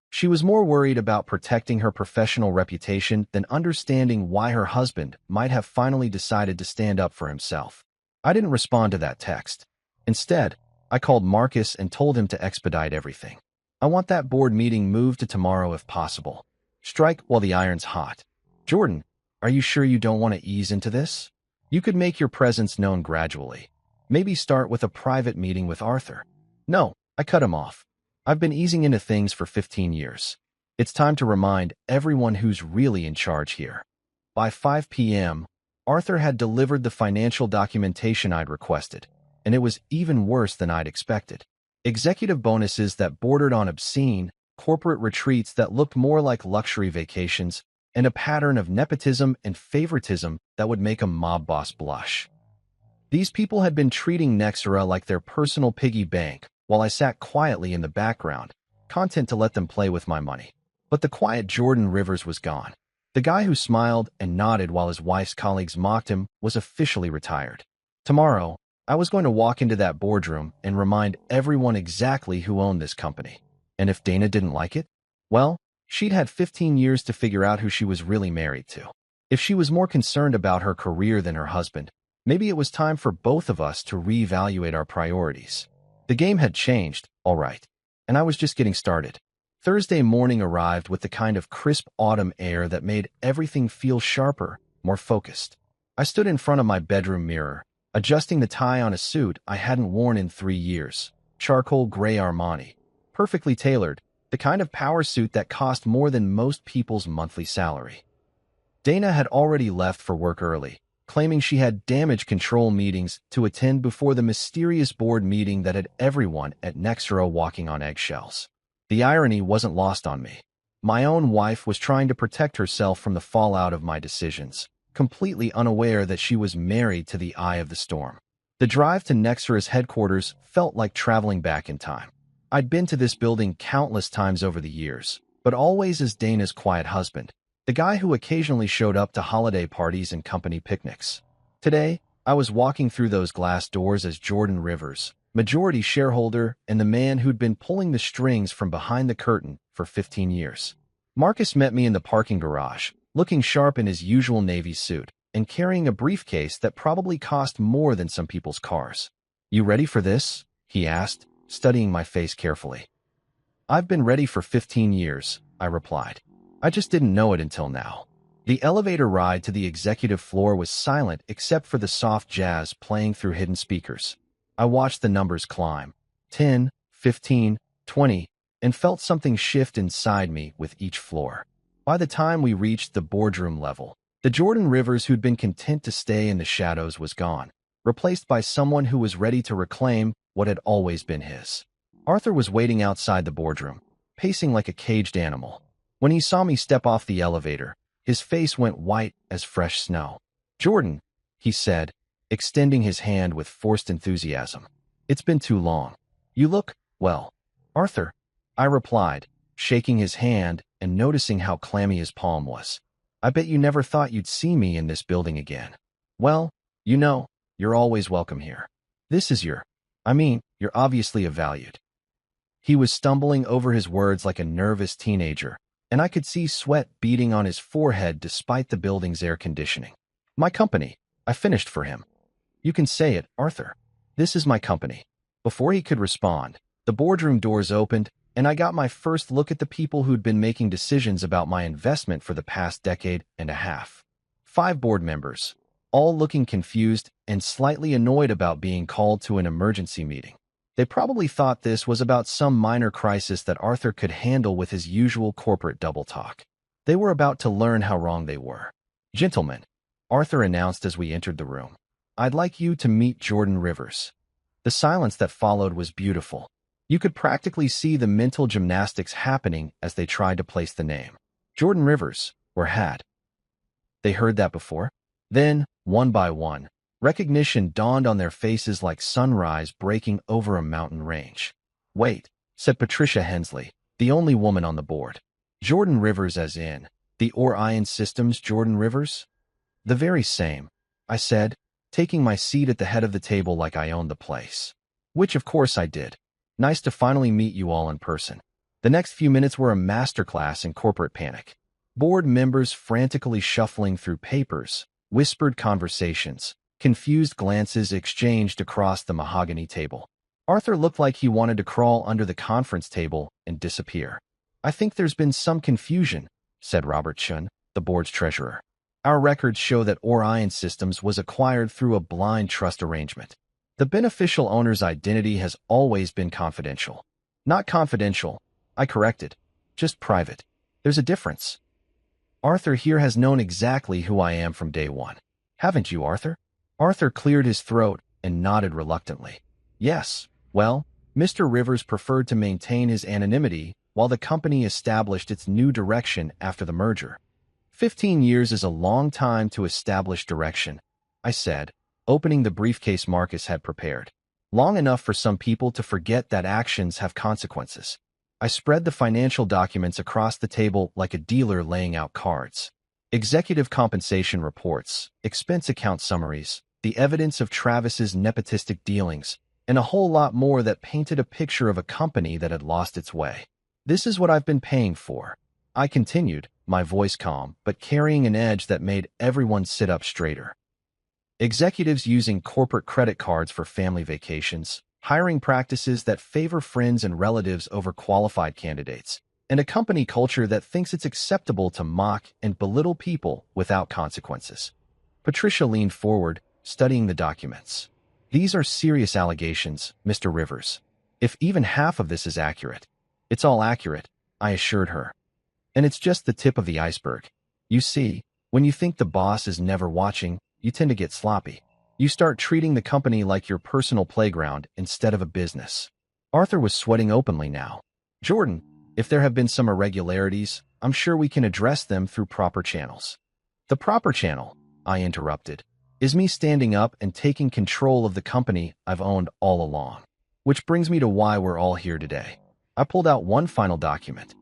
She was more worried about protecting her professional reputation than understanding why her husband might have finally decided to stand up for himself. I didn't respond to that text. Instead, I called Marcus and told him to expedite everything. I want that board meeting moved to tomorrow if possible. Strike while the iron's hot. Jordan, are you sure you don't want to ease into this? You could make your presence known gradually. Maybe start with a private meeting with Arthur. No, I cut him off. I've been easing into things for 15 years. It's time to remind everyone who's really in charge here. By 5 p.m., Arthur had delivered the financial documentation I'd requested, and it was even worse than I'd expected. Executive bonuses that bordered on obscene, corporate retreats that looked more like luxury vacations, and a pattern of nepotism and favoritism that would make a mob boss blush. These people had been treating Nexera like their personal piggy bank while I sat quietly in the background, content to let them play with my money. But the quiet Jordan Rivers was gone. The guy who smiled and nodded while his wife's colleagues mocked him was officially retired. Tomorrow, I was going to walk into that boardroom and remind everyone exactly who owned this company. And if Dana didn't like it? Well, she'd had 15 years to figure out who she was really married to. If she was more concerned about her career than her husband, maybe it was time for both of us to reevaluate our priorities. The game had changed, all right, and I was just getting started. Thursday morning arrived with the kind of crisp autumn air that made everything feel sharper, more focused. I stood in front of my bedroom mirror, adjusting the tie on a suit I hadn't worn in 3 years. Charcoal gray Armani. Perfectly tailored, the kind of power suit that cost more than most people's monthly salary. Dana had already left for work early, claiming she had damage control meetings to attend before the mysterious board meeting that had everyone at Nextero walking on eggshells. The irony wasn't lost on me. My own wife was trying to protect herself from the fallout of my decisions, completely unaware that she was married to the eye of the storm. The drive to Nextera's headquarters felt like traveling back in time. I'd been to this building countless times over the years, but always as Dana's quiet husband, the guy who occasionally showed up to holiday parties and company picnics. Today, I was walking through those glass doors as Jordan Rivers, majority shareholder and the man who'd been pulling the strings from behind the curtain for 15 years. Marcus met me in the parking garage, looking sharp in his usual Navy suit and carrying a briefcase that probably cost more than some people's cars. "You ready for this?" he asked, studying my face carefully. "I've been ready for 15 years, I replied. I just didn't know it until now. The elevator ride to the executive floor was silent except for the soft jazz playing through hidden speakers. I watched the numbers climb, 10, 15, 20, and felt something shift inside me with each floor. By the time we reached the boardroom level, the Jordan Rivers who'd been content to stay in the shadows was gone, replaced by someone who was ready to reclaim what had always been his. Arthur was waiting outside the boardroom, pacing like a caged animal. When he saw me step off the elevator, his face went white as fresh snow. "Jordan," he said, extending his hand with forced enthusiasm. "It's been too long. You look, well." "Arthur," I replied, shaking his hand and noticing how clammy his palm was. "I bet you never thought you'd see me in this building again." "Well, you know, you're always welcome here. This is you're obviously a valued." He was stumbling over his words like a nervous teenager, and I could see sweat beading on his forehead despite the building's air conditioning. "My company," I finished for him. "You can say it, Arthur. This is my company." Before he could respond, the boardroom doors opened, and I got my first look at the people who'd been making decisions about my investment for the past decade and a half. 5 board members, all looking confused and slightly annoyed about being called to an emergency meeting. They probably thought this was about some minor crisis that Arthur could handle with his usual corporate double talk. They were about to learn how wrong they were. "Gentlemen," Arthur announced as we entered the room, "I'd like you to meet Jordan Rivers." The silence that followed was beautiful. You could practically see the mental gymnastics happening as they tried to place the name. Jordan Rivers, or had they heard that before? Then, one by one, recognition dawned on their faces like sunrise breaking over a mountain range. "Wait," said Patricia Hensley, the only woman on the board. "Jordan Rivers as in, the Orion Systems Jordan Rivers?" "The very same," I said, taking my seat at the head of the table like I owned the place. Which of course I did. "Nice to finally meet you all in person." The next few minutes were a masterclass in corporate panic. Board members frantically shuffling through papers, whispered conversations, confused glances exchanged across the mahogany table. Arthur looked like he wanted to crawl under the conference table and disappear. "I think there's been some confusion," said Robert Chun, the board's treasurer. "Our records show that Orion Systems was acquired through a blind trust arrangement. The beneficial owner's identity has always been confidential." "Not confidential," I corrected. "Just private. There's a difference. Arthur here has known exactly who I am from day one. Haven't you, Arthur?" Arthur cleared his throat and nodded reluctantly. "Yes. Well, Mr. Rivers preferred to maintain his anonymity while the company established its new direction after the merger." 15 years is a long time to establish direction," I said, opening the briefcase Marcus had prepared. "Long enough for some people to forget that actions have consequences." I spread the financial documents across the table like a dealer laying out cards. Executive compensation reports, expense account summaries, the evidence of Travis's nepotistic dealings, and a whole lot more that painted a picture of a company that had lost its way. This is what I've been paying for. I continued, my voice calm, but carrying an edge that made everyone sit up straighter. Executives using corporate credit cards for family vacations, hiring practices that favor friends and relatives over qualified candidates, and a company culture that thinks it's acceptable to mock and belittle people without consequences. Patricia leaned forward, studying the documents. These are serious allegations, Mr. Rivers. If even half of this is accurate, it's all accurate, I assured her. And it's just the tip of the iceberg. You see, when you think the boss is never watching, you tend to get sloppy. You start treating the company like your personal playground instead of a business. Arthur was sweating openly now. Jordan, if there have been some irregularities, I'm sure we can address them through proper channels. The proper channel, I interrupted, is me standing up and taking control of the company I've owned all along. Which brings me to why we're all here today. I pulled out one final document.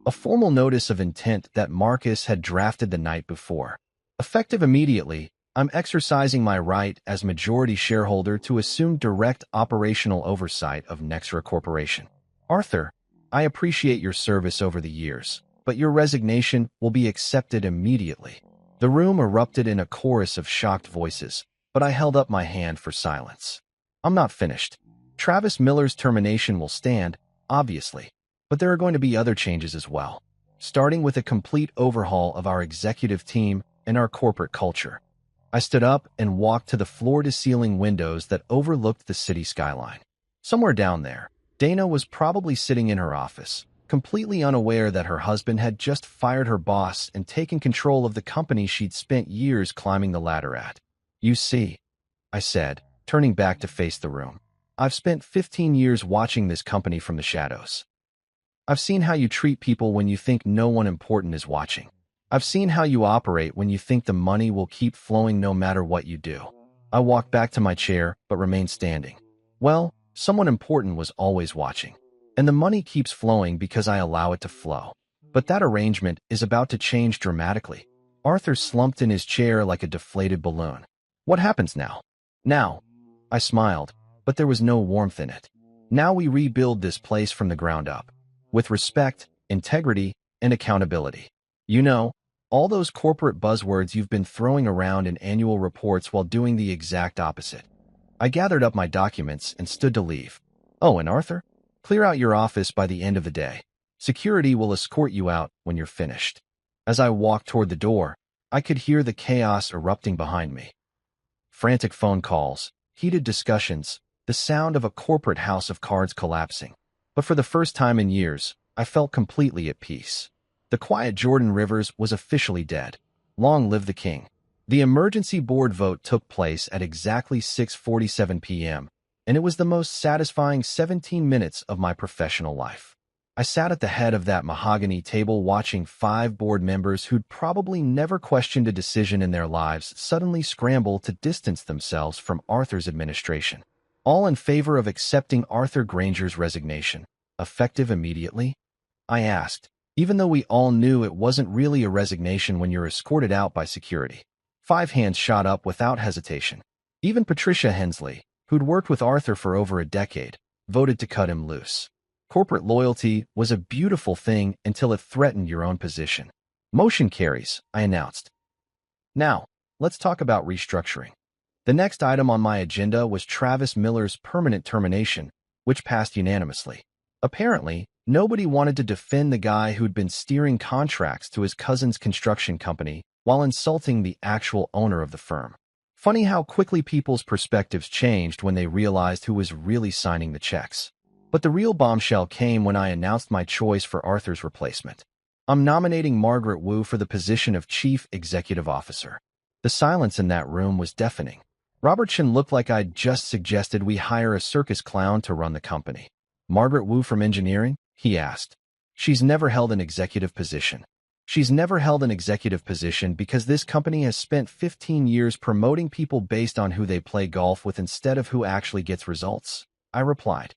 A formal notice of intent that Marcus had drafted the night before. Effective immediately, I'm exercising my right as majority shareholder to assume direct operational oversight of Nexra Corporation. Arthur, I appreciate your service over the years, but your resignation will be accepted immediately. The room erupted in a chorus of shocked voices, but I held up my hand for silence. I'm not finished. Travis Miller's termination will stand, obviously, but there are going to be other changes as well, starting with a complete overhaul of our executive team and our corporate culture. I stood up and walked to the floor-to-ceiling windows that overlooked the city skyline. Somewhere down there, Dana was probably sitting in her office, completely unaware that her husband had just fired her boss and taken control of the company she'd spent years climbing the ladder at. You see, I said, turning back to face the room. I've spent 15 years watching this company from the shadows. I've seen how you treat people when you think no one important is watching. I've seen how you operate when you think the money will keep flowing no matter what you do. I walked back to my chair, but remained standing. Well, someone important was always watching. And the money keeps flowing because I allow it to flow. But that arrangement is about to change dramatically. Arthur slumped in his chair like a deflated balloon. What happens now? Now, I smiled, but there was no warmth in it. Now we rebuild this place from the ground up. With respect, integrity, and accountability. You know, all those corporate buzzwords you've been throwing around in annual reports while doing the exact opposite. I gathered up my documents and stood to leave. Oh, and Arthur? Clear out your office by the end of the day. Security will escort you out when you're finished. As I walked toward the door, I could hear the chaos erupting behind me. Frantic phone calls, heated discussions, the sound of a corporate house of cards collapsing. But for the first time in years, I felt completely at peace. The quiet Jordan Rivers was officially dead. Long live the king. The emergency board vote took place at exactly 6:47 p.m., and it was the most satisfying 17 minutes of my professional life. I sat at the head of that mahogany table watching 5 board members who'd probably never questioned a decision in their lives suddenly scramble to distance themselves from Arthur's administration. All in favor of accepting Arthur Granger's resignation, effective immediately? I asked, even though we all knew it wasn't really a resignation when you're escorted out by security. 5 hands shot up without hesitation. Even Patricia Hensley, who'd worked with Arthur for over a decade, voted to cut him loose. Corporate loyalty was a beautiful thing until it threatened your own position. Motion carries, I announced. Now, let's talk about restructuring. The next item on my agenda was Travis Miller's permanent termination, which passed unanimously. Apparently, nobody wanted to defend the guy who'd been steering contracts to his cousin's construction company while insulting the actual owner of the firm. Funny how quickly people's perspectives changed when they realized who was really signing the checks. But the real bombshell came when I announced my choice for Arthur's replacement. I'm nominating Margaret Wu for the position of Chief Executive Officer. The silence in that room was deafening. Robertson looked like I'd just suggested we hire a circus clown to run the company. Margaret Wu from engineering? He asked. She's never held an executive position. She's never held an executive position because this company has spent 15 years promoting people based on who they play golf with instead of who actually gets results, I replied.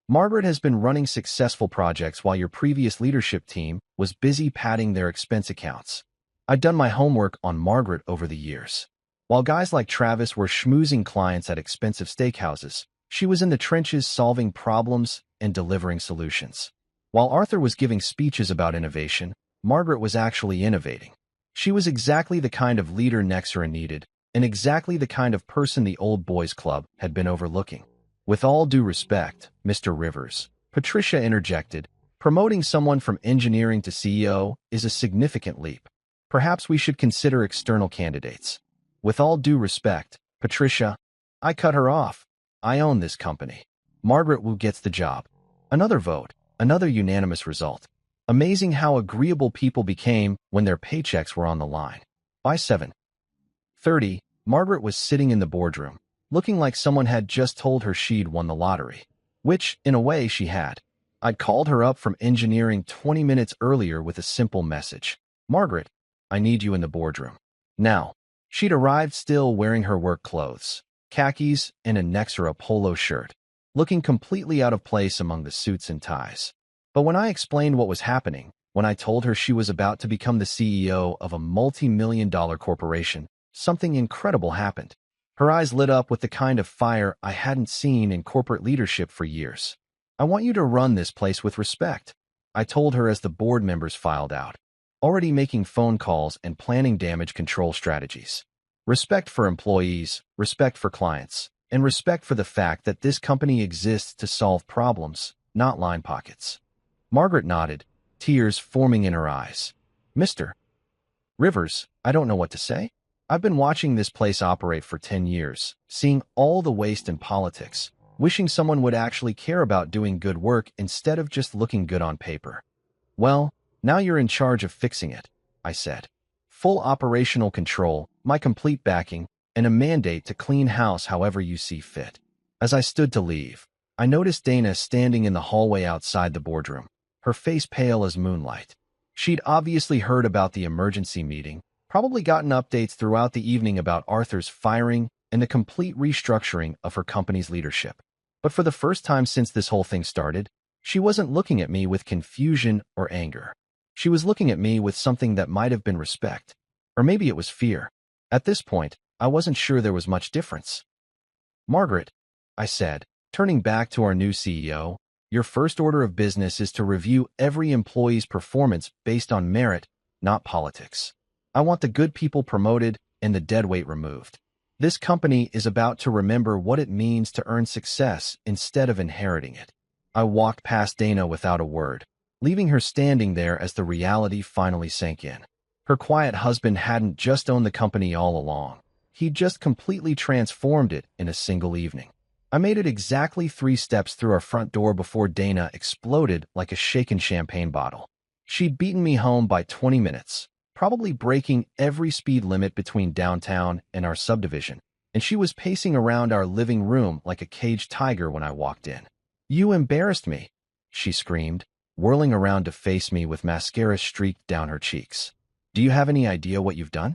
Margaret has been running successful projects while your previous leadership team was busy padding their expense accounts. I'd done my homework on Margaret over the years. While guys like Travis were schmoozing clients at expensive steakhouses, she was in the trenches solving problems and delivering solutions. While Arthur was giving speeches about innovation, Margaret was actually innovating. She was exactly the kind of leader Nexera needed, and exactly the kind of person the old boys club had been overlooking. With all due respect, Mr. Rivers, Patricia interjected, promoting someone from engineering to CEO is a significant leap. Perhaps we should consider external candidates. With all due respect, Patricia, I cut her off. I own this company. Margaret Wu gets the job. Another vote, another unanimous result. Amazing how agreeable people became when their paychecks were on the line. By 7:30, Margaret was sitting in the boardroom, looking like someone had just told her she'd won the lottery. Which, in a way, she had. I'd called her up from engineering 20 minutes earlier with a simple message. Margaret, I need you in the boardroom. Now, she'd arrived still wearing her work clothes, khakis and a Nexera polo shirt, looking completely out of place among the suits and ties. But when I explained what was happening, when I told her she was about to become the CEO of a multi-million-dollar corporation, something incredible happened. Her eyes lit up with the kind of fire I hadn't seen in corporate leadership for years. I want you to run this place with respect, I told her as the board members filed out, already making phone calls and planning damage control strategies. Respect for employees, respect for clients, and respect for the fact that this company exists to solve problems, not line pockets. Margaret nodded, tears forming in her eyes. Mr. Rivers, I don't know what to say. I've been watching this place operate for 10 years, seeing all the waste in politics, wishing someone would actually care about doing good work instead of just looking good on paper. Well, now you're in charge of fixing it, I said. Full operational control, my complete backing, and a mandate to clean house however you see fit. As I stood to leave, I noticed Dana standing in the hallway outside the boardroom, her face pale as moonlight. She'd obviously heard about the emergency meeting, probably gotten updates throughout the evening about Arthur's firing and the complete restructuring of her company's leadership. But for the first time since this whole thing started, she wasn't looking at me with confusion or anger. She was looking at me with something that might have been respect. Or maybe it was fear. At this point, I wasn't sure there was much difference. Margaret, I said, turning back to our new CEO, your first order of business is to review every employee's performance based on merit, not politics. I want the good people promoted and the deadweight removed. This company is about to remember what it means to earn success instead of inheriting it. I walked past Dana without a word, leaving her standing there as the reality finally sank in. Her quiet husband hadn't just owned the company all along. He'd just completely transformed it in a single evening. I made it exactly 3 steps through our front door before Dana exploded like a shaken champagne bottle. She'd beaten me home by 20 minutes, probably breaking every speed limit between downtown and our subdivision, and she was pacing around our living room like a caged tiger when I walked in. You embarrassed me, she screamed, whirling around to face me with mascara streaked down her cheeks. Do you have any idea what you've done?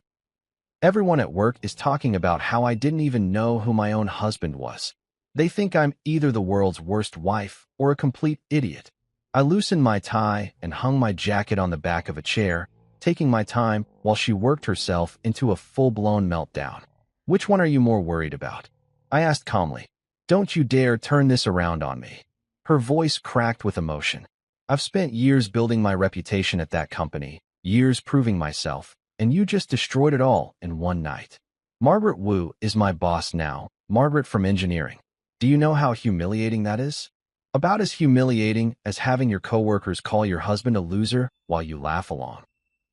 Everyone at work is talking about how I didn't even know who my own husband was. They think I'm either the world's worst wife or a complete idiot. I loosened my tie and hung my jacket on the back of a chair, taking my time while she worked herself into a full-blown meltdown. Which one are you more worried about? I asked calmly. Don't you dare turn this around on me. Her voice cracked with emotion. I've spent years building my reputation at that company, years proving myself, and you just destroyed it all in one night. Margaret Wu is my boss now, Margaret from engineering. Do you know how humiliating that is? About as humiliating as having your coworkers call your husband a loser while you laugh along.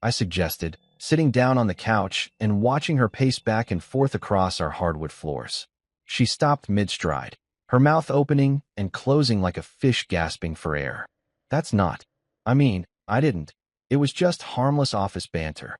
I suggested, sitting down on the couch and watching her pace back and forth across our hardwood floors. She stopped mid-stride, her mouth opening and closing like a fish gasping for air. That's not. I didn't. It was just harmless office banter.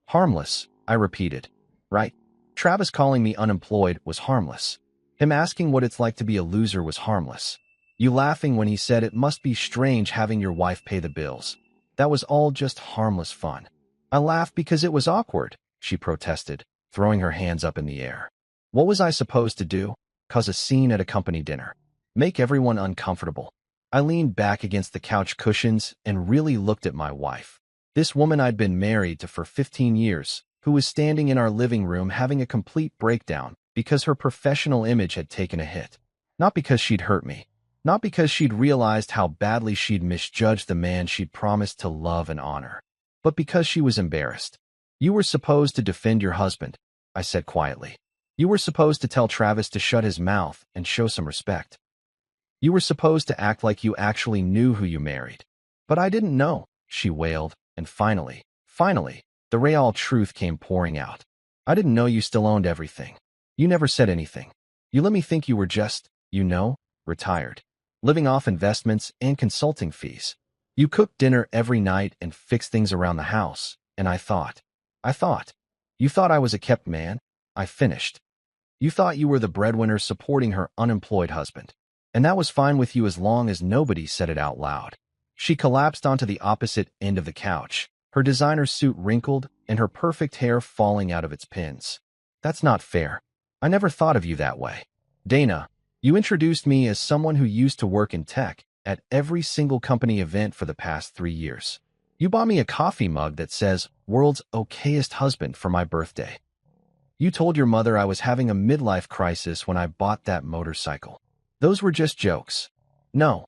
Harmless, I repeated. Right. Travis calling me unemployed was harmless. Him asking what it's like to be a loser was harmless. You laughing when he said it must be strange having your wife pay the bills. That was all just harmless fun. I laughed because it was awkward, she protested, throwing her hands up in the air. What was I supposed to do? Cause a scene at a company dinner? Make everyone uncomfortable? I leaned back against the couch cushions and really looked at my wife. This woman I'd been married to for 15 years, who was standing in our living room having a complete breakdown because her professional image had taken a hit. Not because she'd hurt me. Not because she'd realized how badly she'd misjudged the man she'd promised to love and honor, but because she was embarrassed. "You were supposed to defend your husband," I said quietly. "You were supposed to tell Travis to shut his mouth and show some respect. You were supposed to act like you actually knew who you married." "But I didn't know," she wailed, and finally, the real truth came pouring out. "I didn't know you still owned everything. You never said anything. You let me think you were just, retired, living off investments and consulting fees. You cooked dinner every night and fixed things around the house, and I thought, you thought I was a kept man?" I finished. "You thought you were the breadwinner supporting her unemployed husband. And that was fine with you as long as nobody said it out loud." She collapsed onto the opposite end of the couch, her designer suit wrinkled and her perfect hair falling out of its pins. "That's not fair. I never thought of you that way. Dana, you introduced me as someone who used to work in tech at every single company event for the past 3 years. You bought me a coffee mug that says, 'World's okayest husband' for my birthday. You told your mother I was having a midlife crisis when I bought that motorcycle. Those were just jokes." "No,"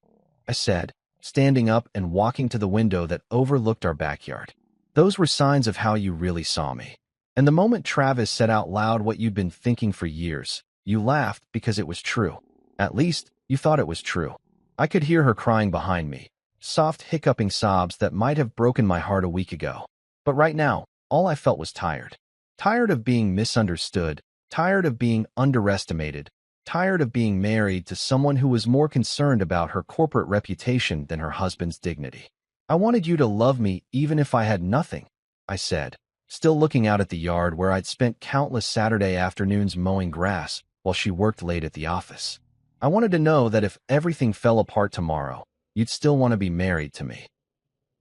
I said, standing up and walking to the window that overlooked our backyard. "Those were signs of how you really saw me. And the moment Travis said out loud what you'd been thinking for years, you laughed because it was true. At least, you thought it was true." I could hear her crying behind me, soft hiccuping sobs that might have broken my heart a week ago. But right now, all I felt was tired. Tired of being misunderstood, tired of being underestimated, tired of being married to someone who was more concerned about her corporate reputation than her husband's dignity. "I wanted you to love me even if I had nothing," I said, still looking out at the yard where I'd spent countless Saturday afternoons mowing grass while she worked late at the office. "I wanted to know that if everything fell apart tomorrow, you'd still want to be married to me."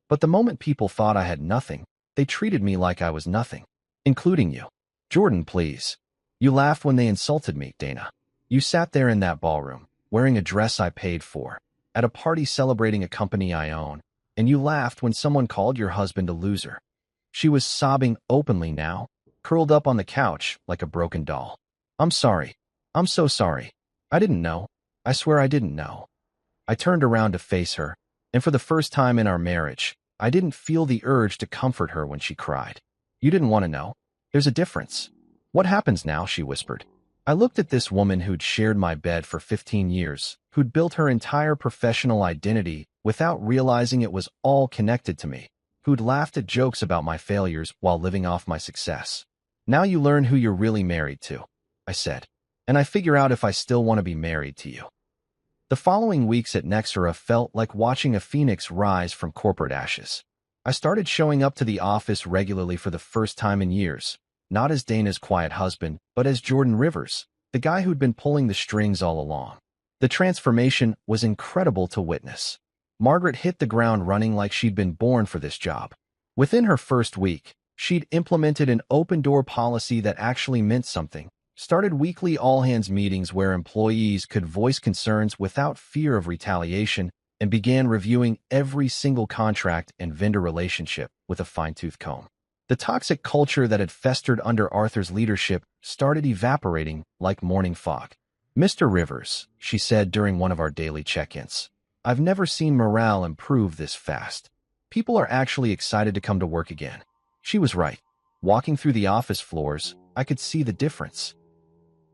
But the moment people thought I had nothing, they treated me like I was nothing, including you. "Jordan, please. You laughed when they insulted me, Dana. You sat there in that ballroom, wearing a dress I paid for, at a party celebrating a company I own, and you laughed when someone called your husband a loser." She was sobbing openly now, curled up on the couch like a broken doll. "I'm sorry. I'm so sorry. I didn't know. I swear I didn't know." I turned around to face her, and for the first time in our marriage, I didn't feel the urge to comfort her when she cried. "You didn't want to know. There's a difference." "What happens now?" she whispered. I looked at this woman who'd shared my bed for 15 years, who'd built her entire professional identity without realizing it was all connected to me, who'd laughed at jokes about my failures while living off my success. "Now you learn who you're really married to," I said, "and I figure out if I still want to be married to you." The following weeks at Nexera felt like watching a phoenix rise from corporate ashes. I started showing up to the office regularly for the first time in years, not as Dana's quiet husband, but as Jordan Rivers, the guy who'd been pulling the strings all along. The transformation was incredible to witness. Margaret hit the ground running like she'd been born for this job. Within her first week, she'd implemented an open-door policy that actually meant something, started weekly all-hands meetings where employees could voice concerns without fear of retaliation, and began reviewing every single contract and vendor relationship with a fine-tooth comb. The toxic culture that had festered under Arthur's leadership started evaporating like morning fog. "Mr. Rivers," she said during one of our daily check-ins, "I've never seen morale improve this fast. People are actually excited to come to work again." She was right. Walking through the office floors, I could see the difference.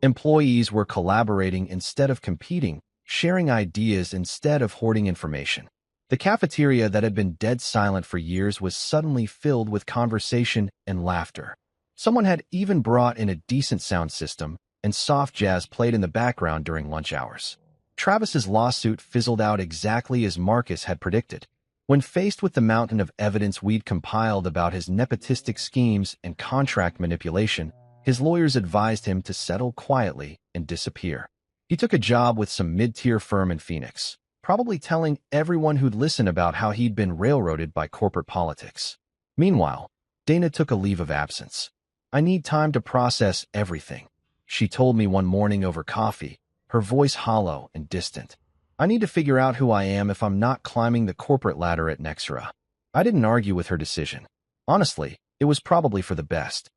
Employees were collaborating instead of competing, sharing ideas instead of hoarding information. The cafeteria that had been dead silent for years was suddenly filled with conversation and laughter. Someone had even brought in a decent sound system, and soft jazz played in the background during lunch hours. Travis's lawsuit fizzled out exactly as Marcus had predicted. When faced with the mountain of evidence we'd compiled about his nepotistic schemes and contract manipulation, his lawyers advised him to settle quietly and disappear. He took a job with some mid-tier firm in Phoenix, probably telling everyone who'd listen about how he'd been railroaded by corporate politics. Meanwhile, Dana took a leave of absence. "I need time to process everything," she told me one morning over coffee, her voice hollow and distant. "I need to figure out who I am if I'm not climbing the corporate ladder at Nexera." I didn't argue with her decision. Honestly, it was probably for the best.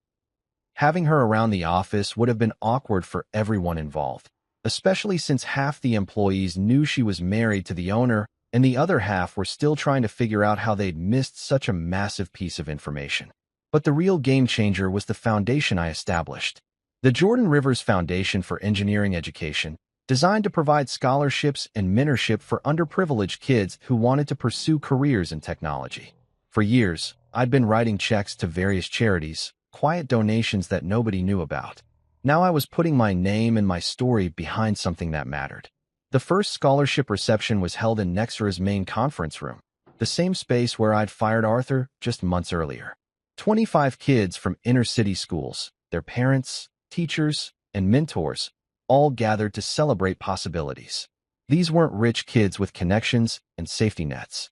Having her around the office would have been awkward for everyone involved. especially since half the employees knew she was married to the owner and the other half were still trying to figure out how they'd missed such a massive piece of information. But the real game changer was the foundation I established. The Jordan Rivers Foundation for Engineering Education, designed to provide scholarships and mentorship for underprivileged kids who wanted to pursue careers in technology. For years, I'd been writing checks to various charities, quiet donations that nobody knew about. Now I was putting my name and my story behind something that mattered. The first scholarship reception was held in Nexra's main conference room, the same space where I'd fired Arthur just months earlier. 25 kids from inner-city schools, their parents, teachers, and mentors, all gathered to celebrate possibilities. These weren't rich kids with connections and safety nets.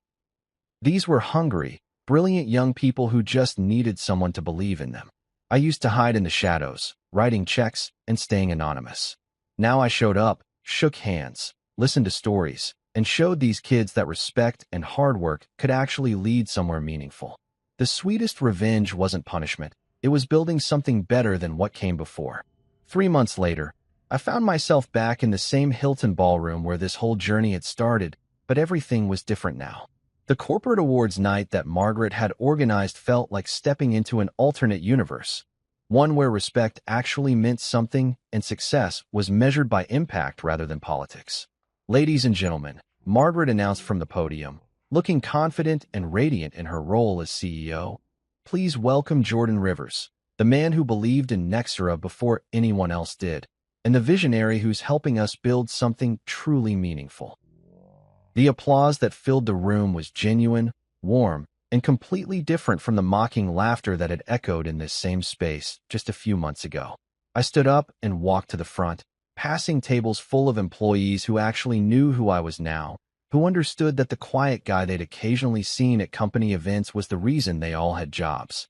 These were hungry, brilliant young people who just needed someone to believe in them. I used to hide in the shadows, writing checks and staying anonymous. Now I showed up, shook hands, listened to stories, and showed these kids that respect and hard work could actually lead somewhere meaningful. The sweetest revenge wasn't punishment. It was building something better than what came before. 3 months later, I found myself back in the same Hilton ballroom where this whole journey had started, but everything was different now. The corporate awards night that Margaret had organized felt like stepping into an alternate universe, one where respect actually meant something and success was measured by impact rather than politics. Ladies and gentlemen, Margaret announced from the podium, looking confident and radiant in her role as CEO. Please welcome Jordan Rivers, the man who believed in Nexra before anyone else did, and the visionary who's helping us build something truly meaningful. The applause that filled the room was genuine, warm, and completely different from the mocking laughter that had echoed in this same space just a few months ago. I stood up and walked to the front, passing tables full of employees who actually knew who I was now, who understood that the quiet guy they'd occasionally seen at company events was the reason they all had jobs.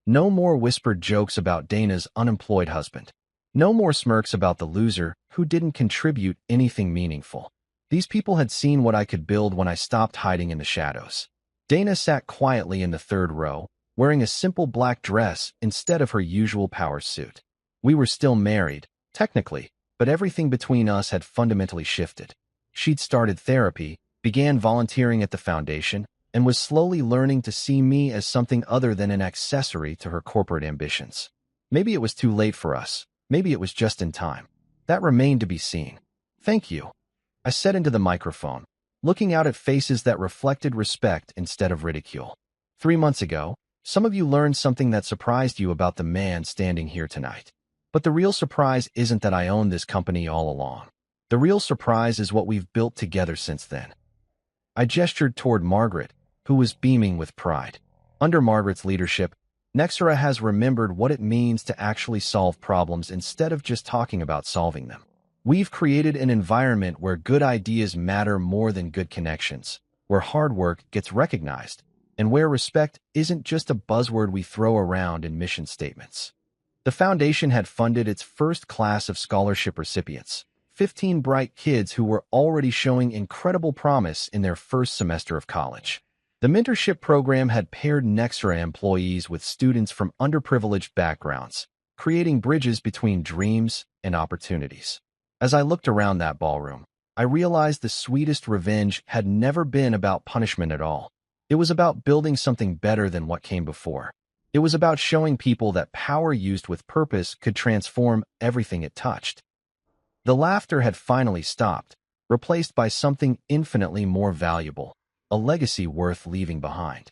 No more whispered jokes about Dana's unemployed husband. No more smirks about the loser who didn't contribute anything meaningful. These people had seen what I could build when I stopped hiding in the shadows. Dana sat quietly in the third row, wearing a simple black dress instead of her usual power suit. We were still married, technically, but everything between us had fundamentally shifted. She'd started therapy, began volunteering at the foundation, and was slowly learning to see me as something other than an accessory to her corporate ambitions. Maybe it was too late for us. Maybe it was just in time. That remained to be seen. Thank you, I said into the microphone, looking out at faces that reflected respect instead of ridicule. 3 months ago, some of you learned something that surprised you about the man standing here tonight. But the real surprise isn't that I owned this company all along. The real surprise is what we've built together since then. I gestured toward Margaret, who was beaming with pride. Under Margaret's leadership, Nexra has remembered what it means to actually solve problems instead of just talking about solving them. We've created an environment where good ideas matter more than good connections, where hard work gets recognized, and where respect isn't just a buzzword we throw around in mission statements. The foundation had funded its first class of scholarship recipients, 15 bright kids who were already showing incredible promise in their first semester of college. The mentorship program had paired Nexra employees with students from underprivileged backgrounds, creating bridges between dreams and opportunities. As I looked around that ballroom, I realized the sweetest revenge had never been about punishment at all. It was about building something better than what came before. It was about showing people that power used with purpose could transform everything it touched. The laughter had finally stopped, replaced by something infinitely more valuable, a legacy worth leaving behind.